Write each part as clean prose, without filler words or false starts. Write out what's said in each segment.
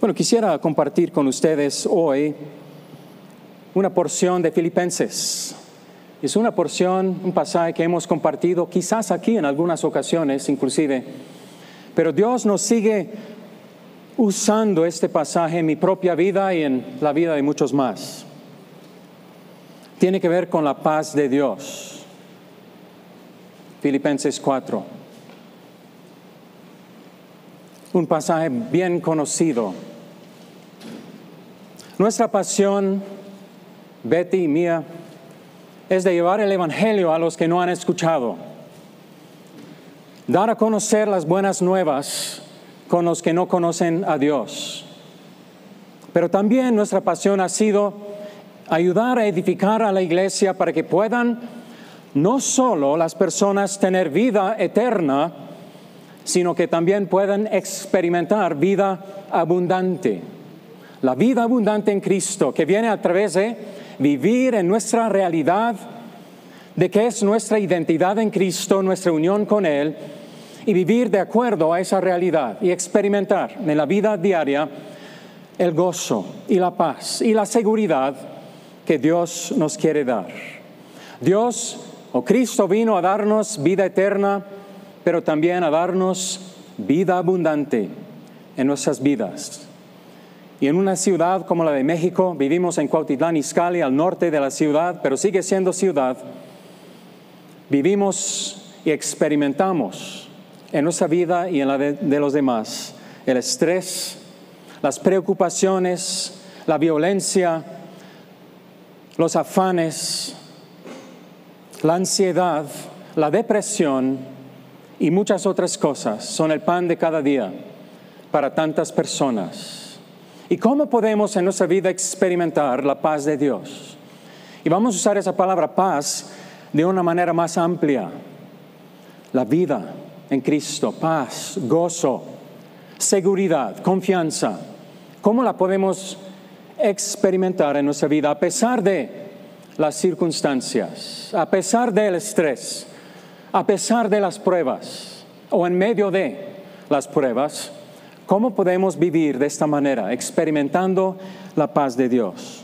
Bueno, quisiera compartir con ustedes hoy una porción de Filipenses. Es una porción, un pasaje que hemos compartido quizás aquí en algunas ocasiones inclusive, pero Dios nos sigue usando este pasaje en mi propia vida y en la vida de muchos más. Tiene que ver con la paz de Dios. Filipenses 4. Un pasaje bien conocido. Nuestra pasión, Betty y mía, es de llevar el Evangelio a los que no han escuchado. Dar a conocer las buenas nuevas con los que no conocen a Dios. Pero también nuestra pasión ha sido ayudar a edificar a la iglesia para que puedan no solo las personas tener vida eterna, sino que también puedan experimentar vida abundante. La vida abundante en Cristo, que viene a través de vivir en nuestra realidad, de que es nuestra identidad en Cristo, nuestra unión con Él, y vivir de acuerdo a esa realidad y experimentar en la vida diaria el gozo y la paz y la seguridad que Dios nos quiere dar. Dios o Cristo vino a darnos vida eterna, pero también a darnos vida abundante en nuestras vidas. Y en una ciudad como la de México, vivimos en Cuautitlán Izcalli, al norte de la ciudad, pero sigue siendo ciudad, vivimos y experimentamos en nuestra vida y en la de los demás el estrés, las preocupaciones, la violencia, los afanes, la ansiedad, la depresión y muchas otras cosas son el pan de cada día para tantas personas. ¿Y cómo podemos en nuestra vida experimentar la paz de Dios? Y vamos a usar esa palabra paz de una manera más amplia. La vida en Cristo, paz, gozo, seguridad, confianza. ¿Cómo la podemos experimentar en nuestra vida a pesar de las circunstancias, a pesar del estrés, a pesar de las pruebas o en medio de las pruebas? ¿Cómo podemos vivir de esta manera, experimentando la paz de Dios?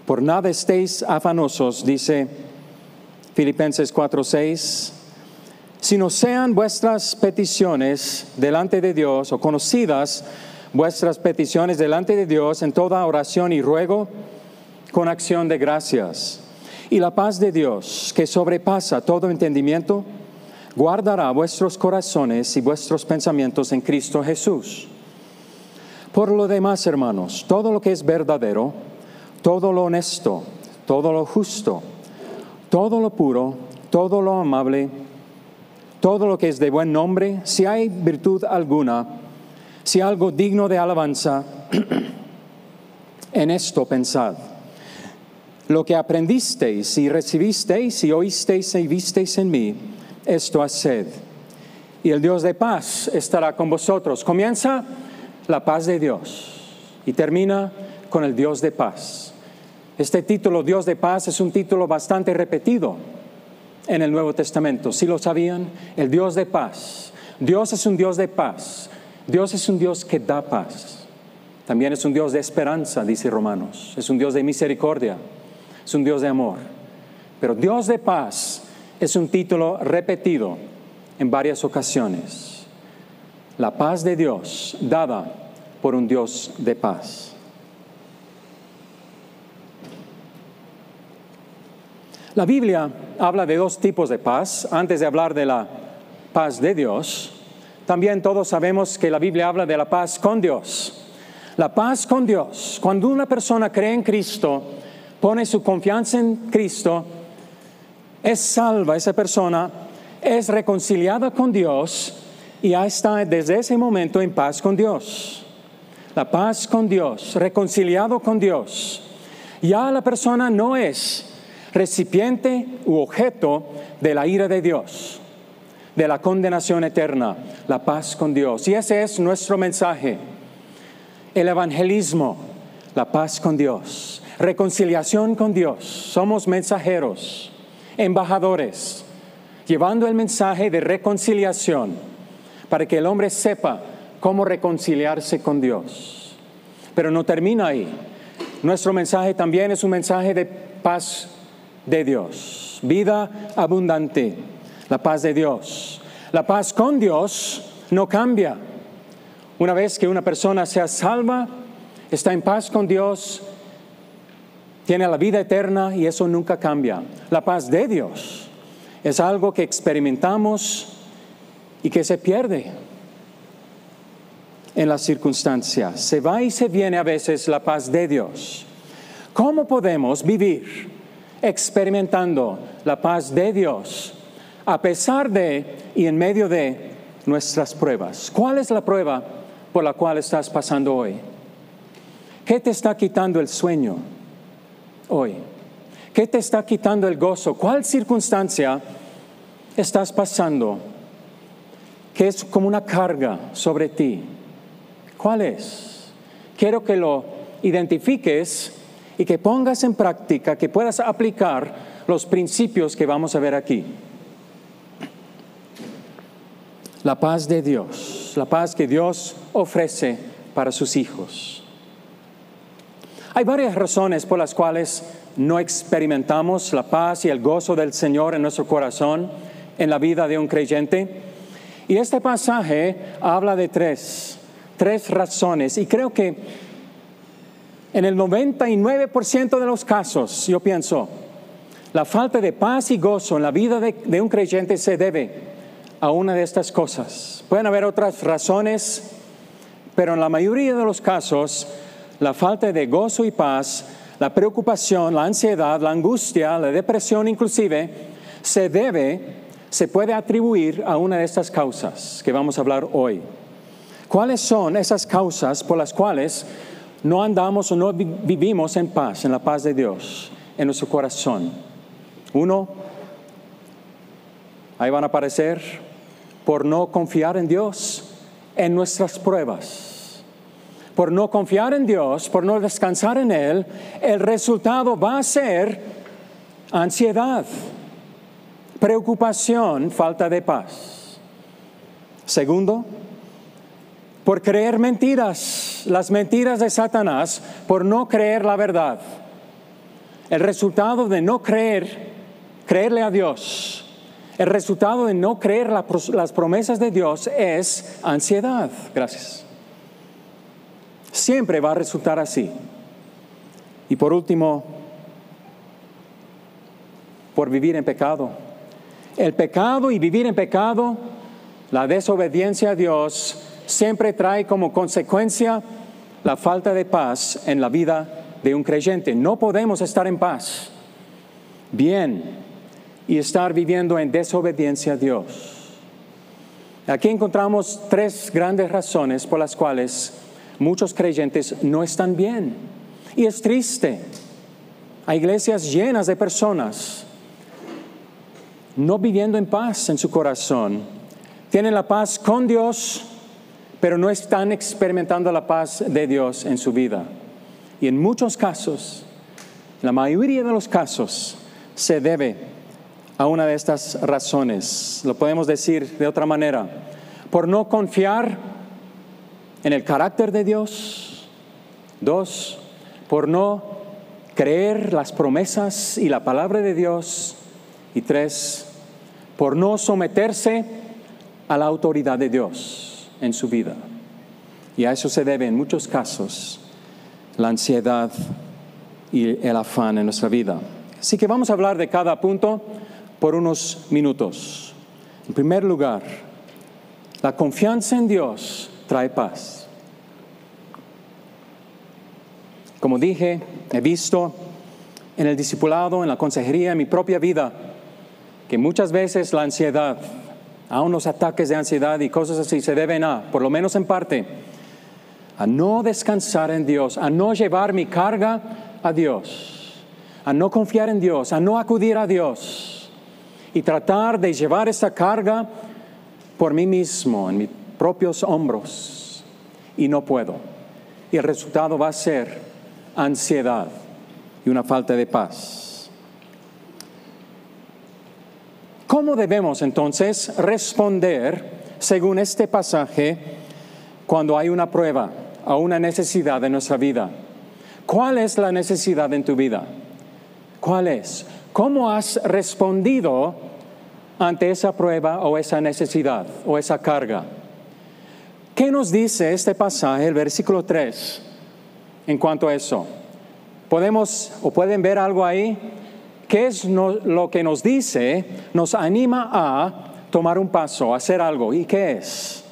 Por nada estéis afanosos, dice Filipenses 4:6, sino sean vuestras peticiones delante de Dios, o conocidas vuestras peticiones delante de Dios en toda oración y ruego con acción de gracias. Y la paz de Dios, que sobrepasa todo entendimiento, guardará vuestros corazones y vuestros pensamientos en Cristo Jesús. Por lo demás, hermanos, todo lo que es verdadero, todo lo honesto, todo lo justo, todo lo puro, todo lo amable, todo lo que es de buen nombre, si hay virtud alguna, si algo digno de alabanza, en esto pensad. Lo que aprendisteis y recibisteis y oísteis y visteis en mí, esto haced, y el Dios de paz estará con vosotros. Comienza la paz de Dios y termina con el Dios de paz. Este título, Dios de paz, es un título bastante repetido en el Nuevo Testamento. ¿Sí lo sabían? El Dios de paz. Dios es un Dios de paz. Dios es un Dios que da paz. También es un Dios de esperanza, dice Romanos. Es un Dios de misericordia. Es un Dios de amor. Pero Dios de paz es un título repetido en varias ocasiones. La paz de Dios dada por un Dios de paz. La Biblia habla de dos tipos de paz. Antes de hablar de la paz de Dios, también todos sabemos que la Biblia habla de la paz con Dios. La paz con Dios. Cuando una persona cree en Cristo, pone su confianza en Cristo, es salva esa persona, es reconciliada con Dios y ya está desde ese momento en paz con Dios. La paz con Dios, reconciliado con Dios. Ya la persona no es recipiente u objeto de la ira de Dios, de la condenación eterna. La paz con Dios. Y ese es nuestro mensaje. El evangelismo, la paz con Dios, reconciliación con Dios. Somos mensajeros, embajadores, llevando el mensaje de reconciliación para que el hombre sepa cómo reconciliarse con Dios. Pero no termina ahí. Nuestro mensaje también es un mensaje de paz de Dios, vida abundante, la paz de Dios. La paz con Dios no cambia. Una vez que una persona sea salva, está en paz con Dios, tiene la vida eterna y eso nunca cambia. La paz de Dios es algo que experimentamos y que se pierde en las circunstancias. Se va y se viene a veces la paz de Dios. ¿Cómo podemos vivir experimentando la paz de Dios a pesar de y en medio de nuestras pruebas? ¿Cuál es la prueba por la cual estás pasando hoy? ¿Qué te está quitando el sueño hoy? ¿Qué te está quitando el gozo? ¿Cuál circunstancia estás pasando que es como una carga sobre ti? ¿Cuál es? Quiero que lo identifiques y que pongas en práctica, que puedas aplicar los principios que vamos a ver aquí. La paz de Dios, la paz que Dios ofrece para sus hijos. Hay varias razones por las cuales no experimentamos la paz y el gozo del Señor en nuestro corazón, en la vida de un creyente. Y este pasaje habla de tres razones. Y creo que en el 99% de los casos, yo pienso, la falta de paz y gozo en la vida de un creyente se debe a una de estas cosas. Pueden haber otras razones, pero en la mayoría de los casos, la falta de gozo y paz, la preocupación, la ansiedad, la angustia, la depresión inclusive, se puede atribuir a una de estas causas que vamos a hablar hoy. ¿Cuáles son esas causas por las cuales no andamos o no vivimos en paz, en la paz de Dios, en nuestro corazón? Uno, ahí van a aparecer, por no confiar en Dios en nuestras pruebas. Por no confiar en Dios, por no descansar en Él, el resultado va a ser ansiedad, preocupación, falta de paz. Segundo, por creer mentiras, las mentiras de Satanás, por no creer la verdad. El resultado de no creerle a Dios, el resultado de no creer las promesas de Dios es ansiedad. Gracias. Siempre va a resultar así. Y por último, por vivir en pecado. El pecado y vivir en pecado, la desobediencia a Dios, siempre trae como consecuencia la falta de paz en la vida de un creyente. No podemos estar en paz, bien, y estar viviendo en desobediencia a Dios. Aquí encontramos tres grandes razones por las cuales muchos creyentes no están bien. Y es triste. Hay iglesias llenas de personas no viviendo en paz en su corazón. Tienen la paz con Dios, pero no están experimentando la paz de Dios en su vida. Y en muchos casos, la mayoría de los casos, se debe a una de estas razones. Lo podemos decir de otra manera. Por no confiar en el carácter de Dios. 2, por no creer las promesas y la palabra de Dios. Y 3, por no someterse a la autoridad de Dios en su vida. Y a eso se debe en muchos casos la ansiedad y el afán en nuestra vida. Así que vamos a hablar de cada punto por unos minutos. En primer lugar, la confianza en Dios trae paz. Como dije, he visto en el discipulado, en la consejería, en mi propia vida, que muchas veces la ansiedad, aún los ataques de ansiedad y cosas así se deben por lo menos en parte, a no descansar en Dios, a no llevar mi carga a Dios, a no confiar en Dios, a no acudir a Dios y tratar de llevar esa carga por mí mismo, en mis propios hombros, y no puedo. Y el resultado va a ser ansiedad y una falta de paz. ¿Cómo debemos entonces responder, según este pasaje, cuando hay una prueba o una necesidad en nuestra vida. ¿Cuál es la necesidad en tu vida? ¿Cuál es? ¿Cómo has respondido ante esa prueba o esa necesidad o esa carga? ¿Qué nos dice este pasaje, el versículo 3, en cuanto a eso? ¿Pueden ver algo ahí? ¿Qué es lo que nos dice? Nos anima a tomar un paso, a hacer algo. ¿Y qué es?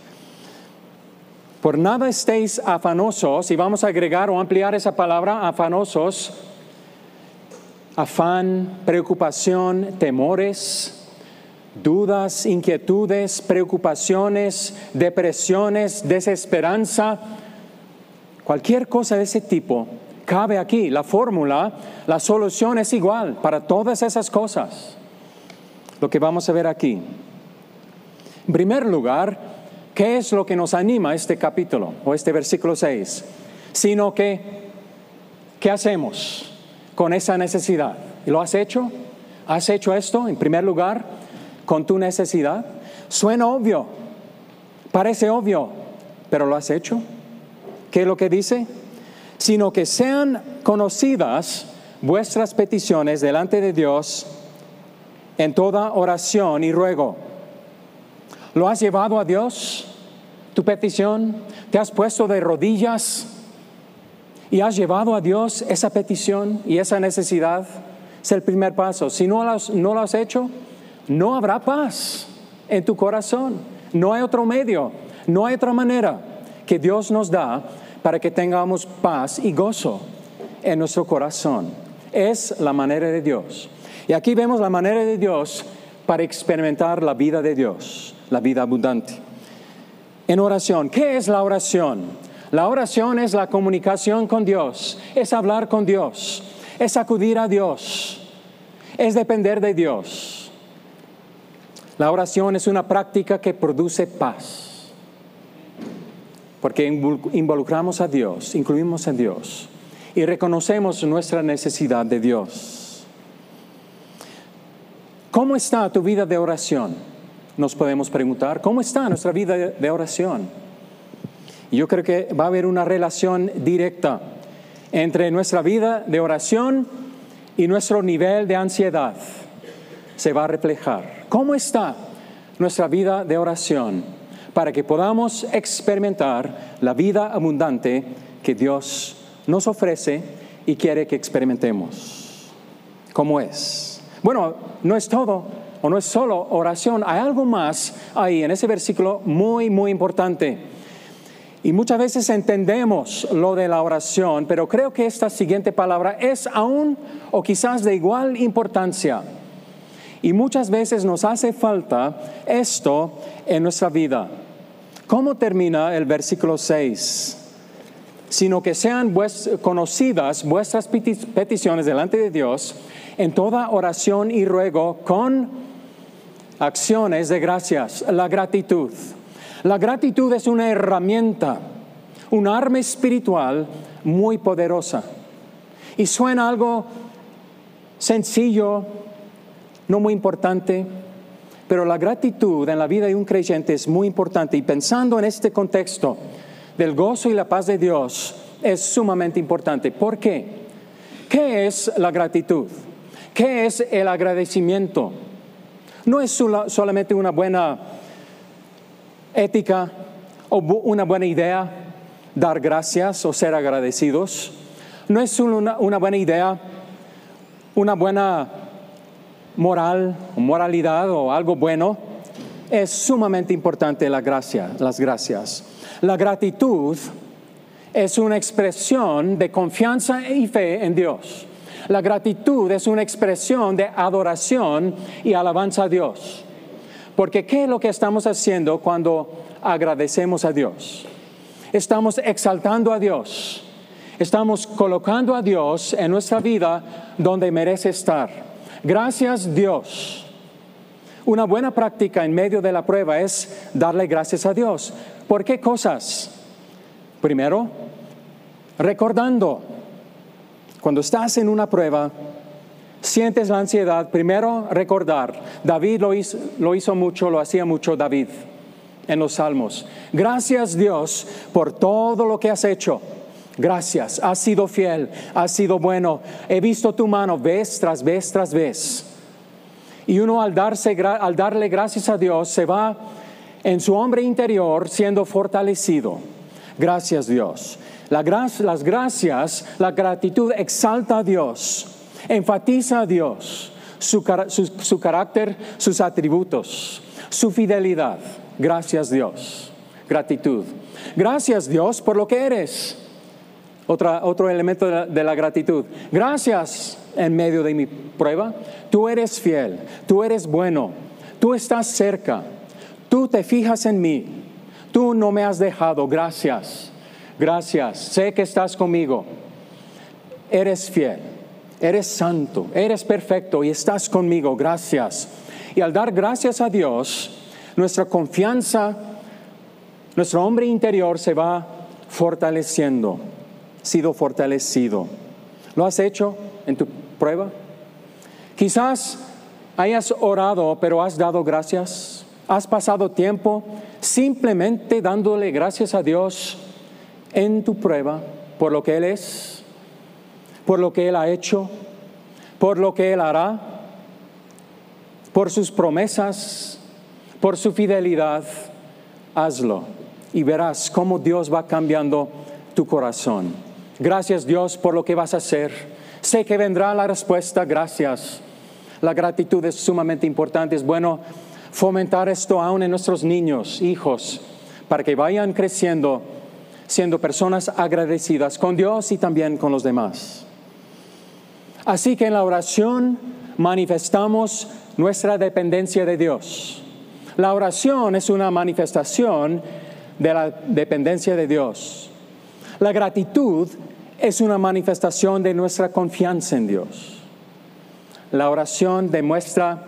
Por nada estéis afanosos, y vamos a agregar o ampliar esa palabra, afanosos, afán, preocupación, temores, dudas, inquietudes, preocupaciones, depresiones, desesperanza, cualquier cosa de ese tipo cabe aquí. La fórmula, la solución es igual para todas esas cosas. Lo que vamos a ver aquí. En primer lugar, ¿qué es lo que nos anima este capítulo o este versículo 6? Sino que, ¿qué hacemos con esa necesidad? ¿Lo has hecho? ¿Has hecho esto en primer lugar con tu necesidad? Suena obvio, parece obvio, pero ¿lo has hecho? ¿Qué es lo que dice? Sino que sean conocidas vuestras peticiones delante de Dios en toda oración y ruego. ¿Lo has llevado a Dios, tu petición? ¿Te has puesto de rodillas y has llevado a Dios esa petición y esa necesidad? Es el primer paso. Si no lo has hecho, no habrá paz en tu corazón. No hay otro medio, no hay otra manera que Dios nos da para que tengamos paz y gozo en nuestro corazón. Es la manera de Dios. Y aquí vemos la manera de Dios para experimentar la vida de Dios, la vida abundante. En oración, ¿qué es la oración? La oración es la comunicación con Dios, es hablar con Dios, es acudir a Dios, es depender de Dios. La oración es una práctica que produce paz, porque involucramos a Dios, incluimos a Dios y reconocemos nuestra necesidad de Dios. ¿Cómo está tu vida de oración? Nos podemos preguntar, ¿cómo está nuestra vida de oración? Y yo creo que va a haber una relación directa entre nuestra vida de oración y nuestro nivel de ansiedad. Se va a reflejar. ¿Cómo está nuestra vida de oración? Para que podamos experimentar la vida abundante que Dios nos ofrece y quiere que experimentemos. ¿Cómo es? Bueno, no es todo, o no es solo oración. Hay algo más ahí en ese versículo muy, muy importante. Y muchas veces entendemos lo de la oración, pero creo que esta siguiente palabra es aún o quizás de igual importancia. Y muchas veces nos hace falta esto en nuestra vida. ¿Cómo termina el versículo 6? Sino que sean conocidas vuestras peticiones delante de Dios en toda oración y ruego con acciones de gracias. La gratitud. La gratitud es una herramienta, un arma espiritual muy poderosa. Y suena algo sencillo, no muy importante, pero la gratitud en la vida de un creyente es muy importante. Y pensando en este contexto del gozo y la paz de Dios, es sumamente importante. ¿Por qué? ¿Qué es la gratitud? ¿Qué es el agradecimiento? No es solamente una buena ética o una buena idea dar gracias o ser agradecidos. No es una buena idea, una buena moralidad o algo bueno. Es sumamente importante las gracias. La gratitud es una expresión de confianza y fe en Dios. La gratitud es una expresión de adoración y alabanza a Dios. Porque ¿qué es lo que estamos haciendo cuando agradecemos a Dios? Estamos exaltando a Dios. Estamos colocando a Dios en nuestra vida donde merece estar. Gracias, Dios. Una buena práctica en medio de la prueba es darle gracias a Dios. ¿Por qué cosas? Primero, recordando. Cuando estás en una prueba, sientes la ansiedad, primero recordar. David lo hizo mucho, lo hacía mucho David. en los Salmos. Gracias, Dios, por todo lo que has hecho. Gracias, has sido fiel, has sido bueno. He visto tu mano vez tras vez tras vez. Y uno al darle gracias a Dios se va en su hombre interior siendo fortalecido. Gracias, Dios. Las gracias, la gratitud exalta a Dios, enfatiza a Dios, su carácter, sus atributos, su fidelidad. Gracias, Dios. Gratitud. Gracias, Dios, por lo que eres. Otro elemento de la gratitud. Gracias en medio de mi prueba. Tú eres fiel, tú eres bueno, tú estás cerca, tú te fijas en mí, tú no me has dejado. Gracias, gracias. Sé que estás conmigo. Eres fiel, eres santo, eres perfecto y estás conmigo. Gracias. Y al dar gracias a Dios, nuestra confianza, nuestro hombre interior se va fortaleciendo. Sido fortalecido. ¿Lo has hecho en tu prueba? Quizás hayas orado, pero has dado gracias. Has pasado tiempo simplemente dándole gracias a Dios en tu prueba por lo que Él es, por lo que Él ha hecho, por lo que Él hará, por sus promesas, por su fidelidad. Hazlo y verás cómo Dios va cambiando tu corazón. Gracias, Dios, por lo que vas a hacer. Sé que vendrá la respuesta. Gracias. La gratitud es sumamente importante. Es bueno fomentar esto aún en nuestros niños, hijos, para que vayan creciendo, siendo personas agradecidas con Dios y también con los demás. Así que en la oración manifestamos nuestra dependencia de Dios. La oración es una manifestación de la dependencia de Dios. La gratitud es una manifestación de nuestra confianza en Dios. La oración demuestra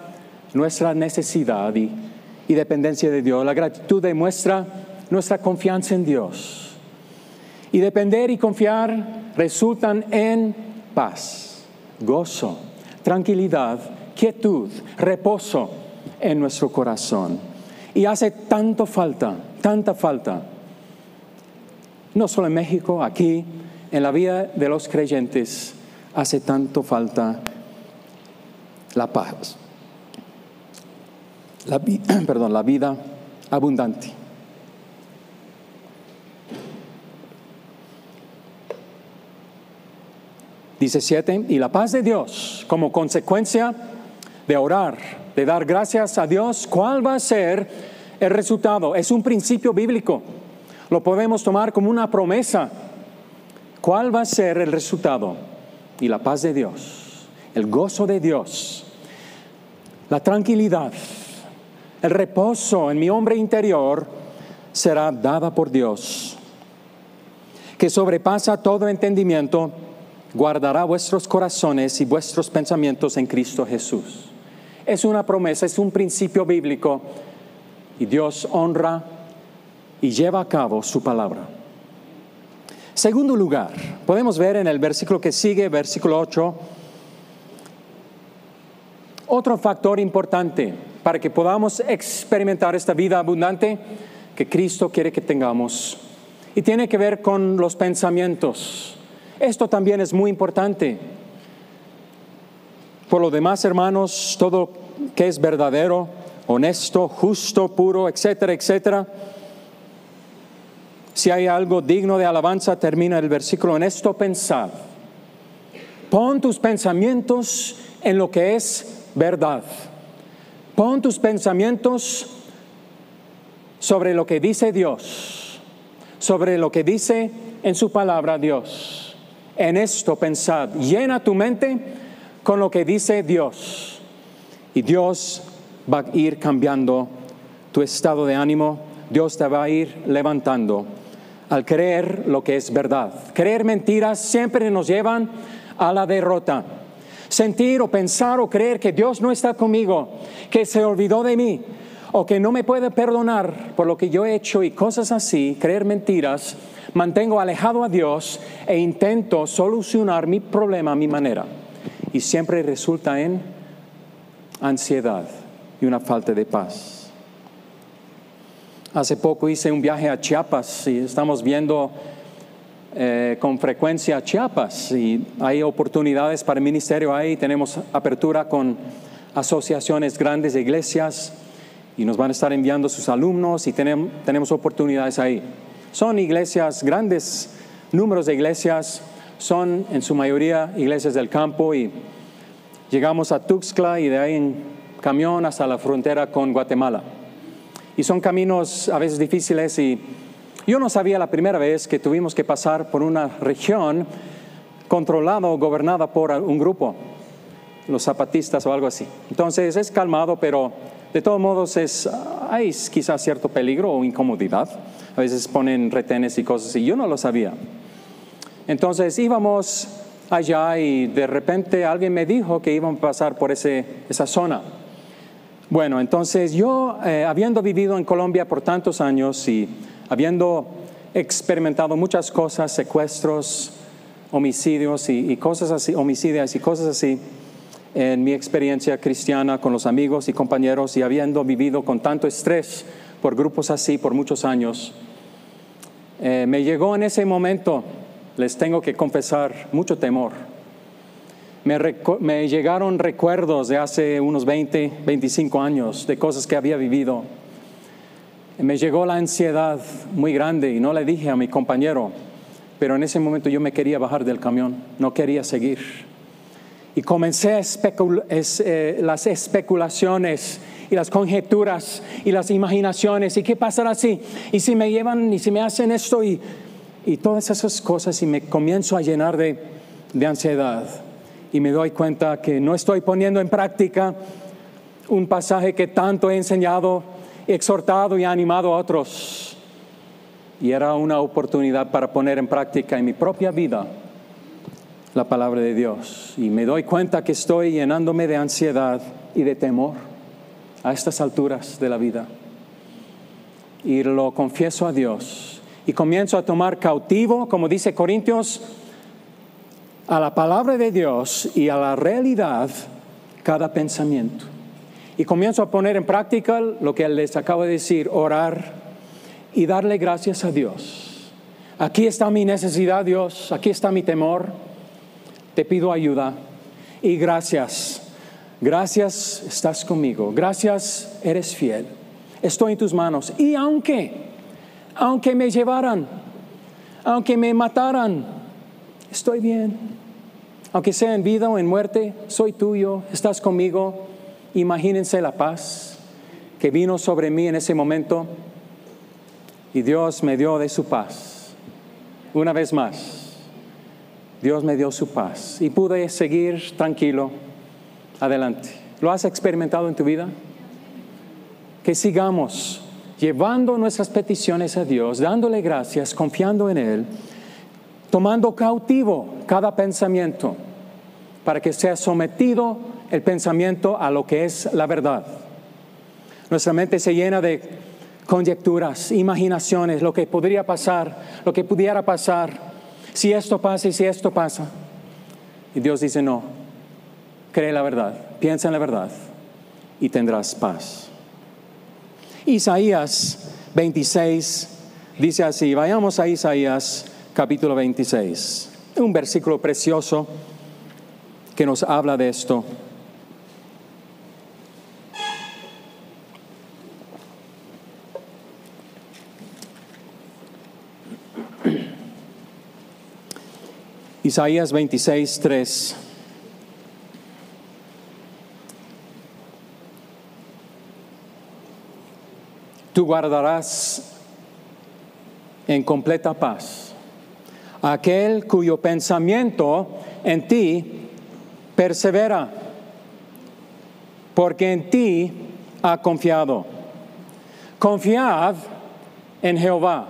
nuestra necesidad y dependencia de Dios. La gratitud demuestra nuestra confianza en Dios. Y depender y confiar resultan en paz, gozo, tranquilidad, quietud, reposo en nuestro corazón. Y hace tanta falta, no solo en México, aquí, en la vida de los creyentes, hace tanto falta la paz. La vida abundante. Dice 7, y la paz de Dios, como consecuencia de orar, de dar gracias a Dios, ¿cuál va a ser el resultado? Es un principio bíblico. Lo podemos tomar como una promesa. ¿Cuál va a ser el resultado? Y la paz de Dios, el gozo de Dios, la tranquilidad, el reposo en mi hombre interior será dada por Dios, que sobrepasa todo entendimiento, guardará vuestros corazones y vuestros pensamientos en Cristo Jesús. Es una promesa, es un principio bíblico y Dios honra y lleva a cabo su palabra. Segundo lugar, podemos ver en el versículo que sigue, versículo 8, otro factor importante para que podamos experimentar esta vida abundante que Cristo quiere que tengamos. Y tiene que ver con los pensamientos. Esto también es muy importante. Por lo demás, hermanos, todo que es verdadero, honesto, justo, puro, etcétera, etcétera. Si hay algo digno de alabanza, termina el versículo, en esto pensad. Pon tus pensamientos en lo que es verdad. Pon tus pensamientos sobre lo que dice Dios, sobre lo que dice en su palabra Dios. En esto pensad. Llena tu mente con lo que dice Dios. Y Dios va a ir cambiando tu estado de ánimo. Dios te va a ir levantando al creer lo que es verdad. Creer mentiras siempre nos llevan a la derrota. Sentir o pensar o creer que Dios no está conmigo, que se olvidó de mí, o que no me puede perdonar por lo que yo he hecho y cosas así, creer mentiras, mantengo alejado a Dios e intento solucionar mi problema a mi manera. Y siempre resulta en ansiedad y una falta de paz. Hace poco hice un viaje a Chiapas y estamos viendo con frecuencia a Chiapas y hay oportunidades para el ministerio ahí. Tenemos apertura con asociaciones grandes de iglesias y nos van a estar enviando sus alumnos y tenemos oportunidades ahí. Son iglesias, grandes números de iglesias, son en su mayoría iglesias del campo y llegamos a Tuxtla y de ahí en camión hasta la frontera con Guatemala. Y son caminos a veces difíciles y yo no sabía la primera vez que tuvimos que pasar por una región controlada o gobernada por un grupo, los zapatistas o algo así. Entonces es calmado, pero de todos modos hay quizás cierto peligro o incomodidad. A veces ponen retenes y cosas así. Yo no lo sabía. Entonces íbamos allá y de repente alguien me dijo que íbamos a pasar por esa zona. Bueno, entonces yo, habiendo vivido en Colombia por tantos años y habiendo experimentado muchas cosas, secuestros, homicidios y cosas así, homicidios y cosas así, en mi experiencia cristiana con los amigos y compañeros y habiendo vivido con tanto estrés por grupos así por muchos años, me llegó en ese momento, les tengo que confesar, mucho temor. Me llegaron recuerdos de hace unos 20, 25 años de cosas que había vivido. Me llegó la ansiedad muy grande y no le dije a mi compañero, pero en ese momento yo me quería bajar del camión, no quería seguir. Y comencé las especulaciones y las conjeturas y las imaginaciones. ¿Y qué pasará si? ¿Y si me llevan? ¿Y si me hacen esto? Y todas esas cosas y me comienzo a llenar de ansiedad. Y me doy cuenta que no estoy poniendo en práctica un pasaje que tanto he enseñado, exhortado y animado a otros. Y era una oportunidad para poner en práctica en mi propia vida la palabra de Dios. Y me doy cuenta que estoy llenándome de ansiedad y de temor a estas alturas de la vida. Y lo confieso a Dios. Y comienzo a tomar cautivo, como dice Corintios, a la palabra de Dios y a la realidad cada pensamiento. Y comienzo a poner en práctica lo que les acabo de decir, orar y darle gracias a Dios. Aquí está mi necesidad, Dios, aquí está mi temor. Te pido ayuda y gracias. Gracias, estás conmigo. Gracias, eres fiel. Estoy en tus manos. Y aunque me llevaran, aunque me mataran, estoy bien. Aunque sea en vida o en muerte, soy tuyo, estás conmigo. Imagínense la paz que vino sobre mí en ese momento y Dios me dio de su paz. Una vez más, Dios me dio su paz y pude seguir tranquilo adelante. ¿Lo has experimentado en tu vida? Que sigamos llevando nuestras peticiones a Dios, dándole gracias, confiando en Él, tomando cautivo cada pensamiento para que sea sometido el pensamiento a lo que es la verdad. Nuestra mente se llena de conjeturas, imaginaciones, lo que podría pasar, lo que pudiera pasar, si esto pasa y si esto pasa. Y Dios dice no, cree la verdad, piensa en la verdad y tendrás paz. Isaías 26 dice así, vayamos a Isaías capítulo 26, un versículo precioso que nos habla de esto. Isaías 26, 3. Tú guardarás en completa paz a aquel cuyo pensamiento en ti persevera, porque en ti ha confiado. Confiad en Jehová.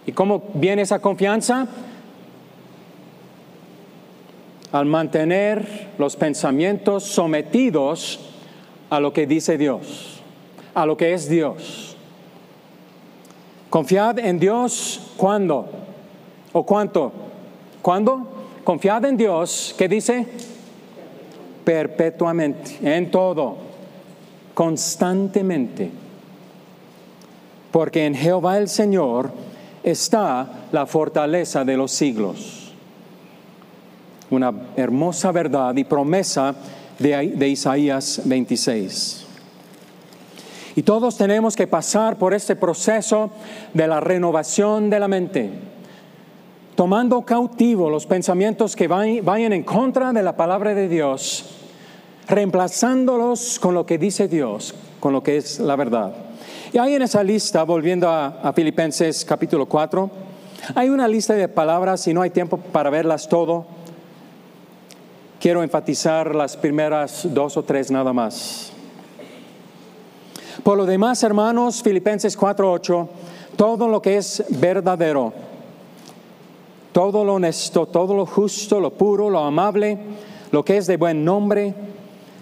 ¿Y cómo viene esa confianza? Al mantener los pensamientos sometidos a lo que dice Dios, a lo que es Dios. Confiad en Dios, ¿cuándo? ¿O cuánto? ¿Cuándo? Confiad en Dios, ¿qué dice? Perpetuamente, en todo, constantemente. porque en Jehová el Señor está la fortaleza de los siglos. Una hermosa verdad y promesa de Isaías 26. Y todos tenemos que pasar por este proceso de la renovación de la mente, tomando cautivo los pensamientos que vayan en contra de la palabra de Dios, reemplazándolos con lo que dice Dios, con lo que es la verdad. Y ahí en esa lista, volviendo a Filipenses capítulo 4, hay una lista de palabras y no hay tiempo para verlas todo. Quiero enfatizar las primeras 2 o 3 nada más. Por lo demás, hermanos, Filipenses 4:8, todo lo que es verdadero, todo lo honesto, todo lo justo, lo puro, lo amable, lo que es de buen nombre,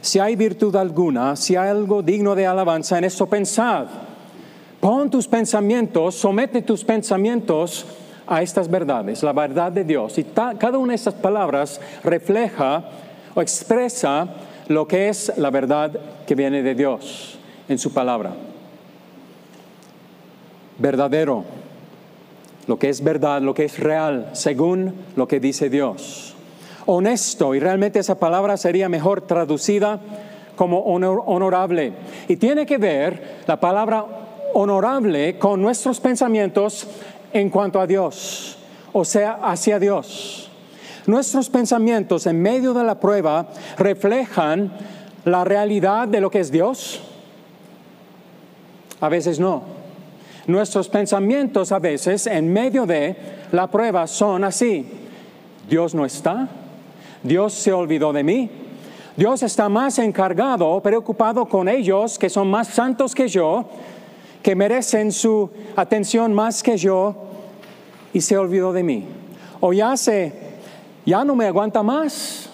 si hay virtud alguna, si hay algo digno de alabanza, en esto pensad. Pon tus pensamientos, somete tus pensamientos a estas verdades, la verdad de Dios. Y cada una de estas palabras refleja o expresa lo que es la verdad que viene de Dios en su palabra. Verdadero, lo que es verdad, lo que es real, según lo que dice Dios. Honesto, y realmente esa palabra sería mejor traducida como honorable. Y tiene que ver la palabra honorable con nuestros pensamientos en cuanto a Dios, o sea, hacia Dios. Nuestros pensamientos en medio de la prueba reflejan la realidad de lo que es Dios. A veces no. Nuestros pensamientos a veces en medio de la prueba son así: Dios no está, Dios se olvidó de mí, Dios está más encargado, preocupado con ellos que son más santos que yo, que merecen su atención más que yo, y se olvidó de mí. O ya no me aguanta más.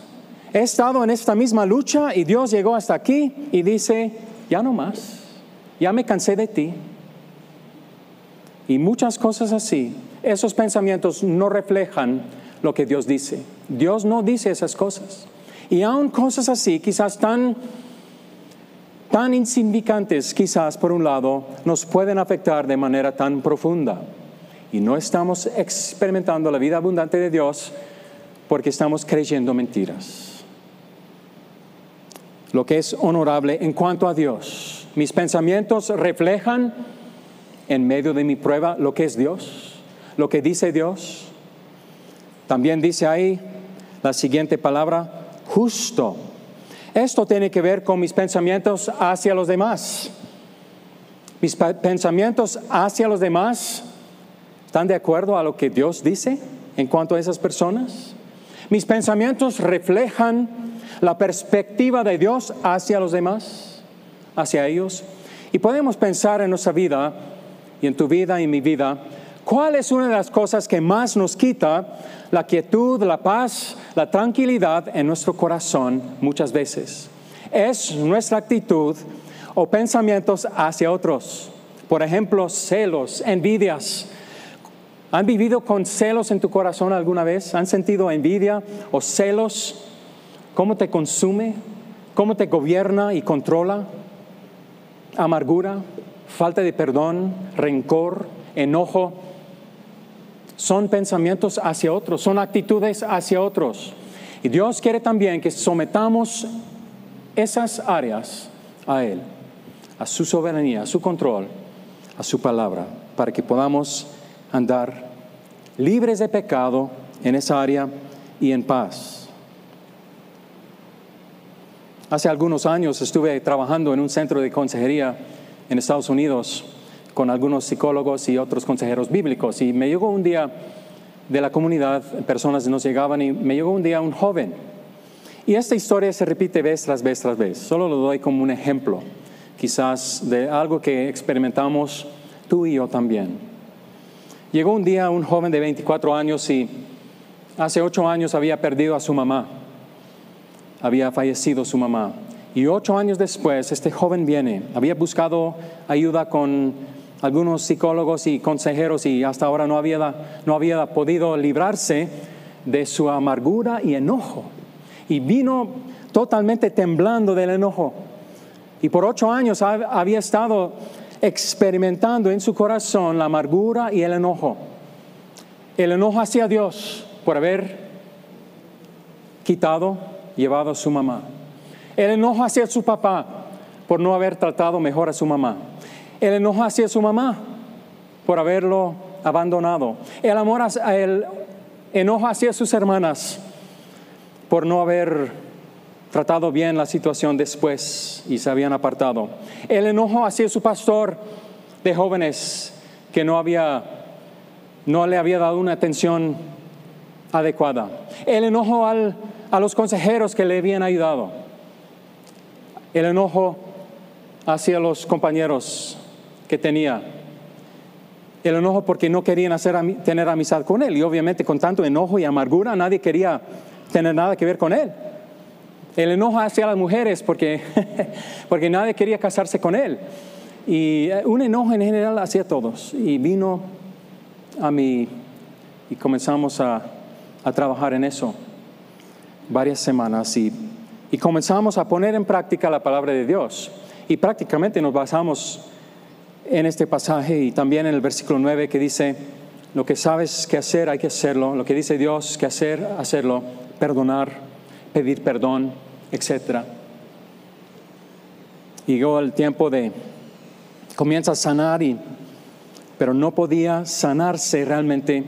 He estado en esta misma lucha y Dios llegó hasta aquí y dice, ya no más. Ya me cansé de ti. Y muchas cosas así. Esos pensamientos no reflejan lo que Dios dice. Dios no dice esas cosas. Y aún cosas así, quizás tan insignificantes, quizás por un lado, nos pueden afectar de manera tan profunda. Y no estamos experimentando la vida abundante de Dios porque estamos creyendo mentiras. Lo que es honorable en cuanto a Dios. Mis pensamientos reflejan en medio de mi prueba lo que es Dios, lo que dice Dios. También dice ahí la siguiente palabra, justo. Esto tiene que ver con mis pensamientos hacia los demás. Mis pensamientos hacia los demás están de acuerdo a lo que Dios dice en cuanto a esas personas. Mis pensamientos reflejan la perspectiva de Dios hacia los demás, hacia ellos. Y podemos pensar en nuestra vida y en tu vida y en mi vida, ¿cuál es una de las cosas que más nos quita la quietud, la paz, la tranquilidad en nuestro corazón muchas veces? Es nuestra actitud o pensamientos hacia otros. Por ejemplo, celos, envidias. ¿Han vivido con celos en tu corazón alguna vez? ¿Han sentido envidia o celos? ¿Cómo te consume? ¿Cómo te gobierna y controla? Amargura, falta de perdón, rencor, enojo. Son pensamientos hacia otros, son actitudes hacia otros. Y Dios quiere también que sometamos esas áreas a Él, a su soberanía, a su control, a su palabra, para que podamos andar libres de pecado en esa área y en paz. Hace algunos años estuve trabajando en un centro de consejería en Estados Unidos con algunos psicólogos y otros consejeros bíblicos, y me llegó un día de la comunidad, personas nos llegaban, y me llegó un día un joven. Y esta historia se repite vez tras vez tras vez. Solo lo doy como un ejemplo, quizás de algo que experimentamos tú y yo también. Llegó un día un joven de 24 años y hace 8 años había perdido a su mamá. Había fallecido su mamá. Y 8 años después, este joven viene. Había buscado ayuda con algunos psicólogos y consejeros y hasta ahora no había podido librarse de su amargura y enojo. Y vino totalmente temblando del enojo. Y por 8 años había estado experimentando en su corazón la amargura y el enojo. El enojo hacia Dios por haber llevado a su mamá. El enojo hacia su papá por no haber tratado mejor a su mamá. El enojo hacia su mamá por haberlo abandonado. El enojo hacia sus hermanas por no haber tratado bien la situación después y se habían apartado. El enojo hacia su pastor de jóvenes que no le había dado una atención adecuada. El enojo a los consejeros que le habían ayudado. El enojo hacia los compañeros que tenía. El enojo porque no querían tener amistad con él. Y obviamente con tanto enojo y amargura nadie quería tener nada que ver con él. El enojo hacia las mujeres porque nadie quería casarse con él. Y un enojo en general hacia todos. Y vino a mí y comenzamos a trabajar en eso varias semanas. Y comenzamos a poner en práctica la palabra de Dios. Y prácticamente nos basamos en este pasaje y también en el versículo 9 que dice, lo que sabes que hacer hay que hacerlo. Lo que dice Dios que hacer, hacerlo. Perdonar, pedir perdón, etc. Y llegó el tiempo comienza a sanar, pero no podía sanarse realmente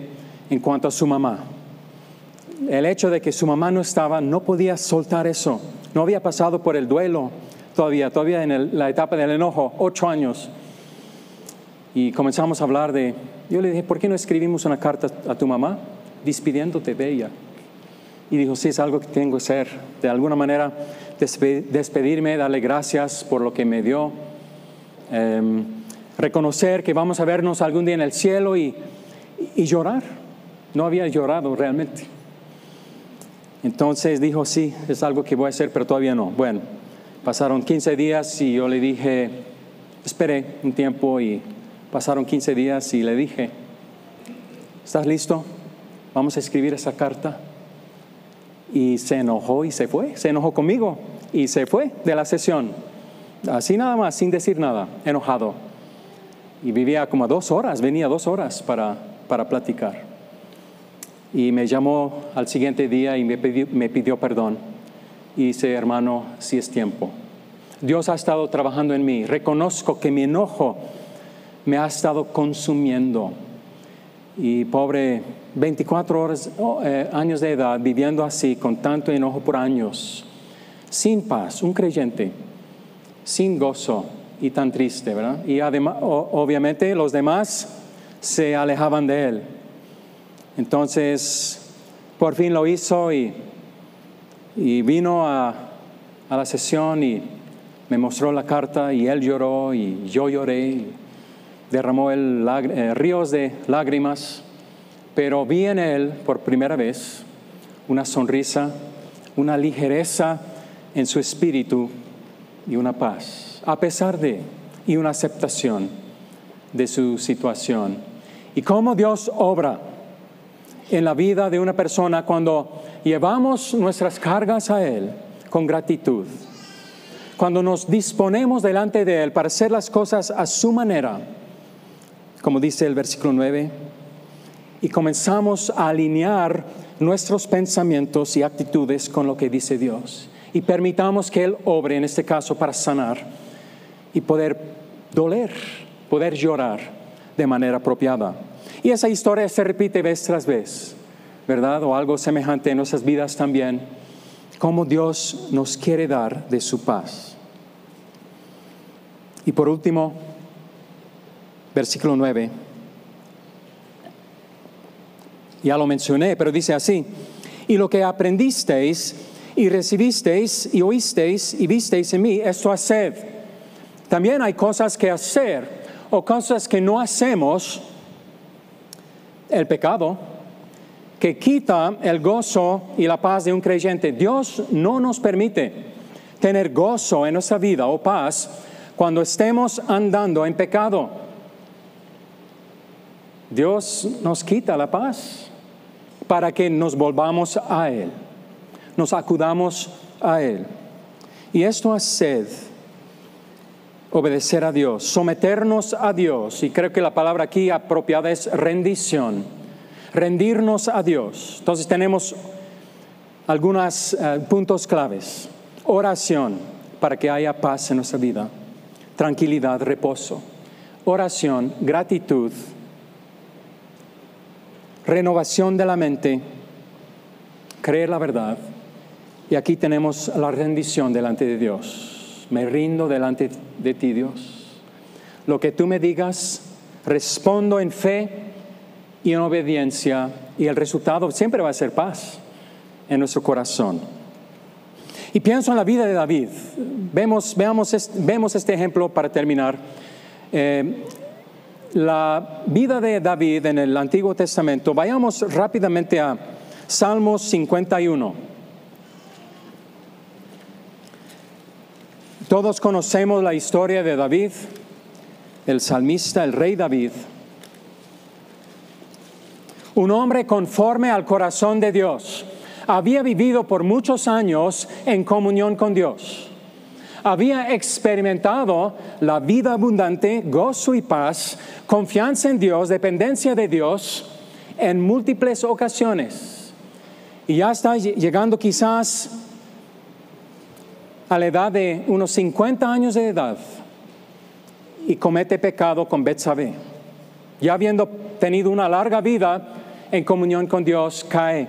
en cuanto a su mamá. El hecho de que su mamá no estaba, no podía soltar eso. No había pasado por el duelo todavía en la etapa del enojo, 8 años. Y comenzamos a hablar yo le dije, ¿por qué no escribimos una carta a tu mamá despidiéndote de ella? Y dijo, sí, es algo que tengo que hacer. De alguna manera, despedirme, darle gracias por lo que me dio. Reconocer que vamos a vernos algún día en el cielo y llorar. No había llorado realmente. Entonces dijo, sí, es algo que voy a hacer, pero todavía no. Bueno, pasaron 15 días y yo le dije, esperé un tiempo y pasaron 15 días y le dije, ¿estás listo? Vamos a escribir esa carta. Y se enojó y se fue. Se enojó conmigo y se fue de la sesión. Así nada más, sin decir nada, enojado. Y vivía como 2 horas, venía 2 horas para platicar. Y me llamó al siguiente día y me pidió perdón. Y dice, hermano, sí es tiempo. Dios ha estado trabajando en mí. Reconozco que mi enojo me ha estado consumiendo. Y pobre, 24 años de edad, viviendo así, con tanto enojo por años, sin paz, un creyente, sin gozo y tan triste, ¿verdad? Y además, obviamente, los demás se alejaban de él. Entonces, por fin lo hizo y vino a la sesión y me mostró la carta y él lloró y yo lloré. Y derramó ríos de lágrimas, pero vi en él por primera vez una sonrisa, una ligereza en su espíritu y una paz, a pesar y una aceptación de su situación. Y cómo Dios obra en la vida de una persona cuando llevamos nuestras cargas a Él con gratitud, cuando nos disponemos delante de Él para hacer las cosas a su manera, como dice el versículo 9, y comenzamos a alinear nuestros pensamientos y actitudes con lo que dice Dios. Y permitamos que Él obre, en este caso, para sanar y poder poder llorar de manera apropiada. Y esa historia se repite vez tras vez, ¿verdad? O algo semejante en nuestras vidas también, como Dios nos quiere dar de su paz. Y por último, versículo 9. Ya lo mencioné, pero dice así: y lo que aprendisteis y recibisteis y oísteis y visteis en mí, esto haced. También hay cosas que hacer o cosas que no hacemos, el pecado, que quita el gozo y la paz de un creyente. Dios no nos permite tener gozo en nuestra vida o paz cuando estemos andando en pecado. Dios nos quita la paz para que nos volvamos a Él, nos acudamos a Él. Y esto haced obedecer a Dios, someternos a Dios. Y creo que la palabra aquí apropiada es rendición. Rendirnos a Dios. Entonces tenemos algunos puntos claves. Oración para que haya paz en nuestra vida. Tranquilidad, reposo. Oración, gratitud. Renovación de la mente. Creer la verdad. Y aquí tenemos la rendición delante de Dios. Me rindo delante de ti, Dios. Lo que tú me digas, respondo en fe y en obediencia. Y el resultado siempre va a ser paz en nuestro corazón. Y pienso en la vida de David. Vemos este ejemplo para terminar. La vida de David en el Antiguo Testamento. Vayamos rápidamente a Salmos 51. Todos conocemos la historia de David, el salmista, el rey David. Un hombre conforme al corazón de Dios. Había vivido por muchos años en comunión con Dios. Había experimentado la vida abundante, gozo y paz, confianza en Dios, dependencia de Dios en múltiples ocasiones. Y ya está llegando quizás a la edad de unos 50 años de edad y comete pecado con Betsabé. Ya habiendo tenido una larga vida en comunión con Dios, cae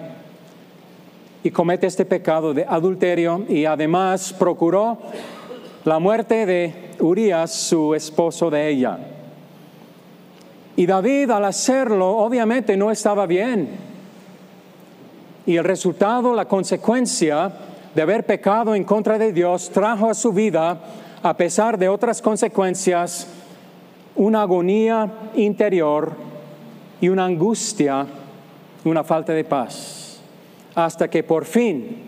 y comete este pecado de adulterio y además procuró la muerte de Urías, su esposo de ella. Y David, al hacerlo, obviamente no estaba bien. Y el resultado, la consecuencia de haber pecado en contra de Dios, trajo a su vida, a pesar de otras consecuencias, una agonía interior y una angustia, una falta de paz. Hasta que por fin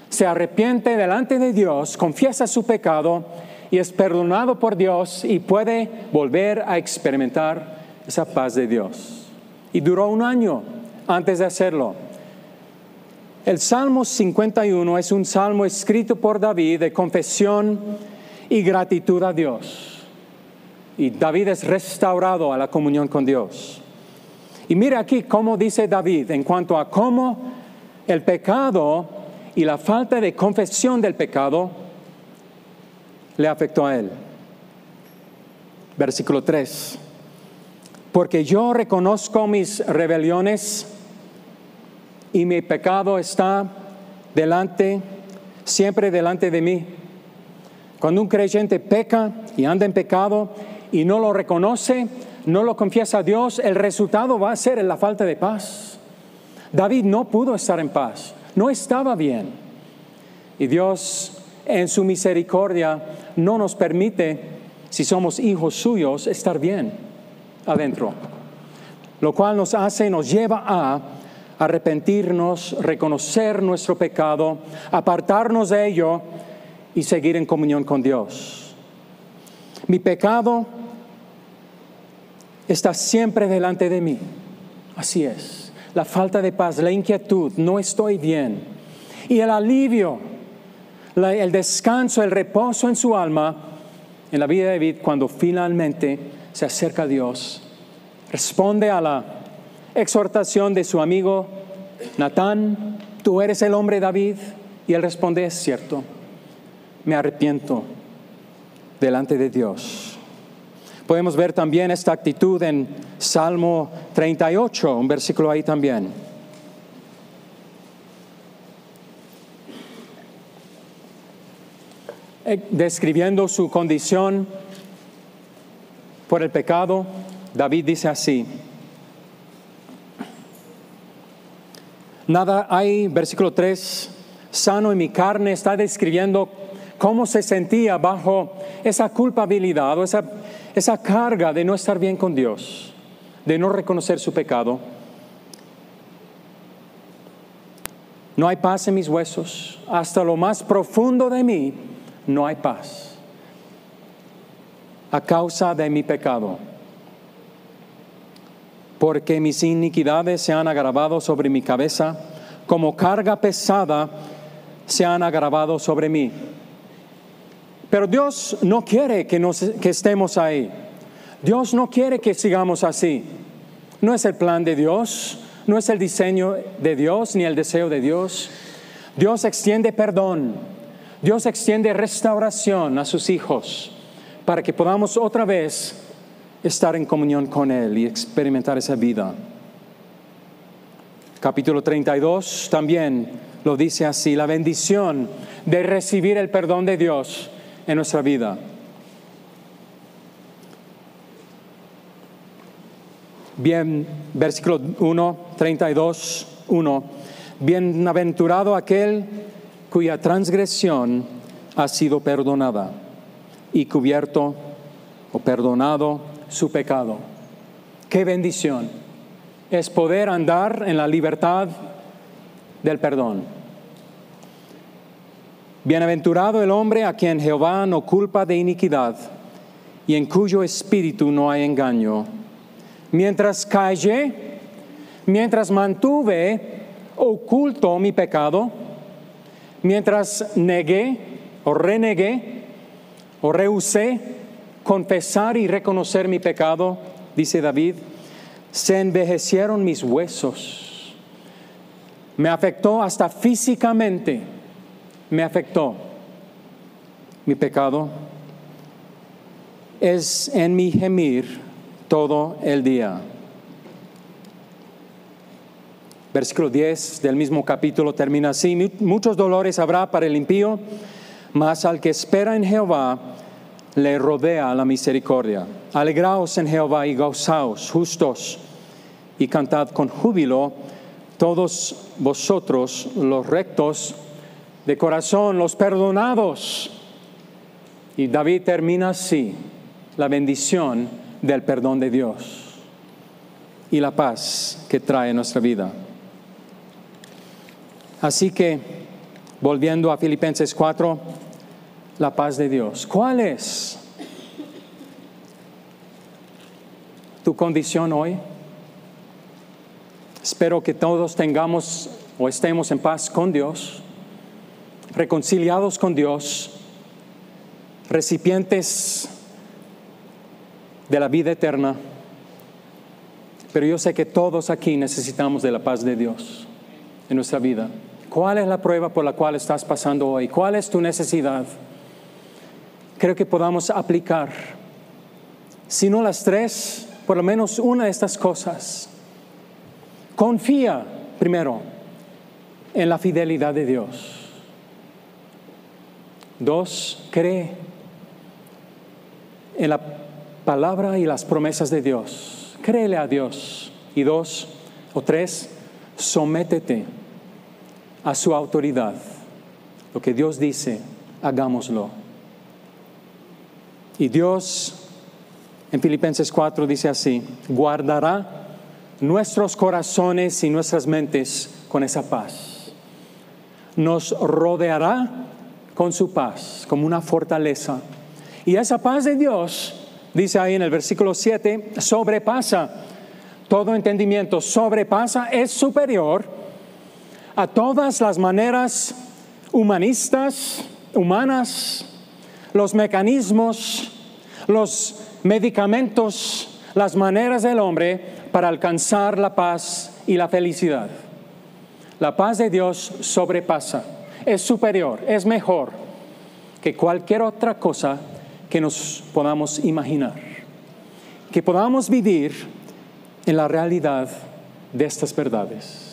se arrepiente delante de Dios, confiesa su pecado y es perdonado por Dios y puede volver a experimentar esa paz de Dios. Y duró un año antes de hacerlo. El Salmo 51 es un salmo escrito por David de confesión y gratitud a Dios. Y David es restaurado a la comunión con Dios. Y mira aquí cómo dice David en cuanto a cómo el pecado y la falta de confesión del pecado le afectó a él. Versículo 3. Porque yo reconozco mis rebeliones y mi pecado está siempre delante de mí. Cuando un creyente peca y anda en pecado y no lo reconoce, no lo confiesa a Dios, el resultado va a ser la falta de paz. David no pudo estar en paz, no estaba bien. Y Dios, en su misericordia, no nos permite, si somos hijos suyos, estar bien adentro. Lo cual nos lleva a arrepentirnos, reconocer nuestro pecado, apartarnos de ello y seguir en comunión con Dios. Mi pecado está siempre delante de mí. Así es. La falta de paz, la inquietud, no estoy bien. Y el alivio, el descanso, el reposo en su alma, en la vida de David, cuando finalmente se acerca a Dios, responde a la exhortación de su amigo Natán: tú eres el hombre David. Y él responde: es cierto, me arrepiento delante de Dios. Podemos ver también esta actitud en Salmo 38, un versículo ahí también. Describiendo su condición por el pecado, David dice así: nada hay, versículo 3, sano en mi carne. Está describiendo cómo se sentía bajo esa culpabilidad o esa carga de no estar bien con Dios, de no reconocer su pecado. No hay paz en mis huesos, hasta lo más profundo de mí no hay paz, a causa de mi pecado. Porque mis iniquidades se han agravado sobre mi cabeza, como carga pesada se han agravado sobre mí. Pero Dios no quiere que estemos ahí. Dios no quiere que sigamos así. No es el plan de Dios, no es el diseño de Dios ni el deseo de Dios. Dios extiende perdón, Dios extiende restauración a sus hijos para que podamos otra vez estar en comunión con Él y experimentar esa vida. Capítulo 32 también lo dice así, la bendición de recibir el perdón de Dios en nuestra vida. Bien, versículo 1, 32, 1. Bienaventurado aquel cuya transgresión ha sido perdonada y cubierto o perdonado su pecado. ¡Qué bendición! Es poder andar en la libertad del perdón. Bienaventurado el hombre a quien Jehová no culpa de iniquidad y en cuyo espíritu no hay engaño. Mientras callé, mientras mantuve oculto mi pecado, mientras negué o renegué o rehusé confesar y reconocer mi pecado, dice David, se envejecieron mis huesos. Me afectó hasta físicamente, me afectó mi pecado. Es en mi gemir todo el día. Versículo 10 del mismo capítulo termina así: muchos dolores habrá para el impío, mas al que espera en Jehová le rodea la misericordia. Alegraos en Jehová y gozaos, justos, y cantad con júbilo todos vosotros los rectos de corazón, los perdonados. Y David termina así: la bendición del perdón de Dios y la paz que trae nuestra vida. Así que, volviendo a Filipenses 4, la paz de Dios. ¿Cuál es tu condición hoy? Espero que todos tengamos o estemos en paz con Dios, reconciliados con Dios, recipientes de la vida eterna. Pero yo sé que todos aquí necesitamos de la paz de Dios en nuestra vida. ¿Cuál es la prueba por la cual estás pasando hoy? ¿Cuál es tu necesidad? Creo que podamos aplicar, si no las tres, por lo menos una de estas cosas. Confía primero en la fidelidad de Dios. 2, cree en la palabra y las promesas de Dios. Créele a Dios. Y 2 o 3, sométete a su autoridad. Lo que Dios dice, hagámoslo. Y Dios, en Filipenses 4 dice así: guardará nuestros corazones y nuestras mentes con esa paz. Nos rodeará con su paz, como una fortaleza. Y esa paz de Dios, dice ahí en el versículo 7, sobrepasa todo entendimiento, sobrepasa, es superior a todas las maneras humanas, los mecanismos, los medicamentos, las maneras del hombre para alcanzar la paz y la felicidad. La paz de Dios sobrepasa, es superior, es mejor que cualquier otra cosa que nos podamos imaginar. Que podamos vivir en la realidad de estas verdades.